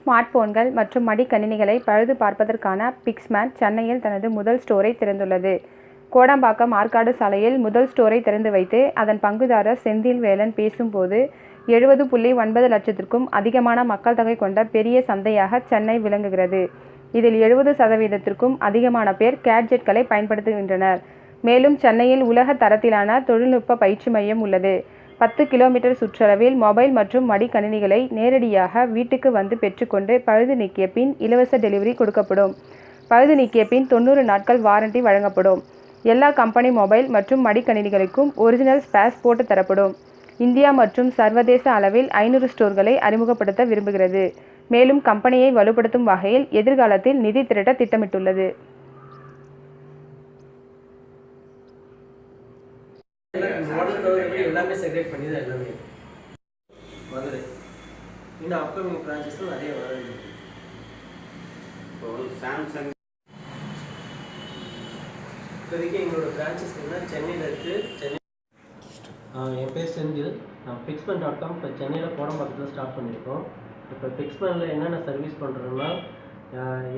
Smart போன்கள் மற்றும் மடிக்கணினிகளை பழுது பார்ப்பதற்கான பிக்ஸ்மேன் சென்னையில் தனது முதல் ஸ்டோரை திறந்துள்ளது. கோடம்பாக்கம் ஆற்காடு சாலையில் முதல் ஸ்டோரை திறந்து வைத்து அதன் பங்குதாரர் செந்தில் வேலன் பேசும்போது, 70.9 லட்சத்திற்கும் அதிகமான மக்கள் தொகை கொண்ட பெரிய சந்தையாக சென்னை விளங்குகிறது. இதில் 70% அதிகமான பேர் கேட்ஜெட்களை பயன்படுத்துகின்றனர். மேலும் சென்னையில் உலக தரத்திலான தொழில்நுட்ப பயிற்சி மையம் உள்ளது. 10 கிலோமீட்டர் சுற்றளவில் மொபைல் மற்றும் மடிக்கணினிகளை நேரடியாக வீட்டுக்கு வந்து பெற்றுக்கொண்டு பழுது நீக்கிய பின் இலவச டெலிவரி கொடுக்கப்படும். பழுது நீக்கிய பின் 90 நாட்கள் வாரண்டி வழங்கப்படும். எல்லா கம்பெனி மொபைல் மற்றும் மடிக்கணினிகளுக்கும் ஒரிஜினல் ஸ்பேர்ஸ் போட்டு தரப்படும். இந்தியா மற்றும் சர்வதேச அளவில் 500 ஸ்டோர்களை அறிமுகப்படுத்த விரும்புகிறது. மேலும் கம்பெனியை வலுப்படுத்தும் வகையில் எதிர்காலத்தில் நிதி திரட்ட திட்டமிட்டுள்ளது. எல்லாமே செக்ரேட் பண்ணி தான் எல்லாமே மதுரை இன்னும் அப்கமிங் பிரான்ச்சஸும் நிறைய வருது. இப்போ சாம்சங் இப்போதைக்கு எங்களோட பிரான்ச்சஸ் சென்னையில் இருக்குது. என் பேர் செந்தில். நான் Phixman.com இப்போ சென்னையில் கோடம்பாக்கத்தில் ஸ்டார்ட் பண்ணியிருக்கோம். இப்போ Phixmanல என்னென்ன சர்வீஸ் பண்ணுறோன்னா,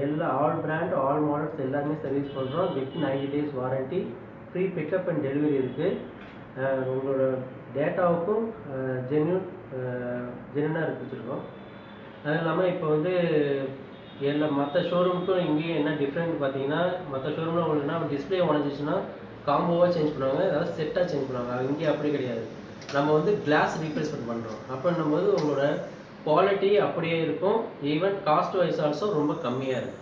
எல்லா ஆல் பிராண்ட் ஆல் மாடல்ஸ் எல்லாமே சர்வீஸ் பண்ணுறோம். With 90 days warranty, free pickup and delivery இருக்குது. உங்களோட டேட்டாவுக்கும் ஜென்யூனாக வச்சுருக்கோம். அது இல்லாமல் இப்போ எல்லா மற்ற ஷோரூமுக்கும் இங்கேயும் என்ன டிஃப்ரெண்ட் பார்த்தீங்கன்னா, மற்ற ஷோரூமில் உங்களுக்கு டிஸ்பிளே உடஞ்சிச்சுன்னா காம்போவாக சேஞ்ச் பண்ணுவாங்க, அதாவது செட்டாக சேஞ்ச் பண்ணுவாங்க. இங்கே அப்படி கிடையாது. நம்ம கிளாஸ் ரீப்ளேஸ்மெண்ட் பண்ணுறோம். அப்படின்னும் போது உங்களோட குவாலிட்டி அப்படியே இருக்கும். ஈவன் காஸ்ட் வைஸ் ஆல்சோ ரொம்ப கம்மியாக இருக்குது.